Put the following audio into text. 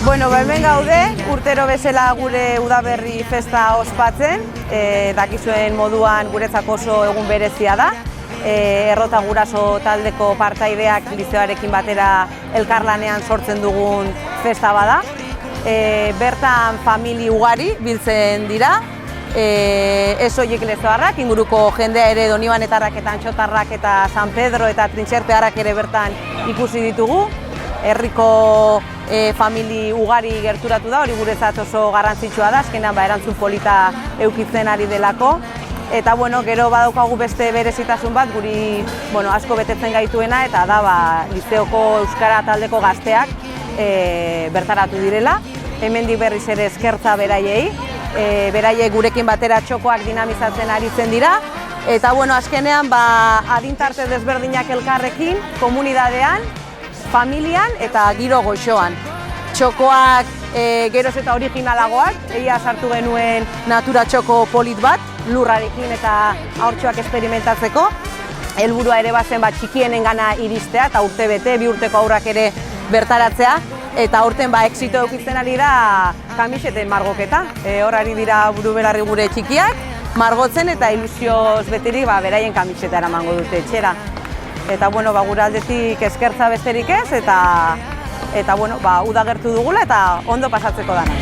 Bueno, hemen gaude, urtero bezala gure udaberri festa ospatzen, dakizuen moduan guretzako oso egun berezia da. Errota Guraso taldeko partaideak lizeoarekin batera elkarlanean sortzen dugun festa bada. Bertan famili ugari biltzen dira, ez horiek lezoarrak, inguruko jendea ere Donibanetarrak eta Antxotarrak eta San Pedro eta Trintxerpearrak ere bertan ikusi ditugu. Herriko famili ugari gerturatu da, hori guretzat oso garrantzitsua da, azkenean erantzun polita eukitzen ari delako. Eta gero badaukagu beste berezitasun bat, guri asko betetzen gaituena, eta da lizeoko euskara taldeko gazteak bertaratu direla. Hemendik berriz ere eskertza beraiei, beraiek gurekin batera txokoak dinamizatzen aritzen dira. Eta azkenean adintarte desberdinak elkarrekin, komunidadean, familian eta giro goxoan. Txokoak geroz eta originalagoak, egia sartu genuen natura txoko polit bat, lurrarekin eta haurtxoak esperimentatzeko. Helburua ere bazen txikienen gana iristea eta urte bete, 2 urteko aurrak ere bertaratzea. Eta aurten exito eukitzen ari da kamiseten margoketa. Hor ari dira buru belarri gure txikiak, margotzen eta ilusioz beterik beraien kamiseta eramango dute etxera. Eta gure aldetik eskertza besterik ez, eta uda gertu dugula eta ondo pasatzeko dana.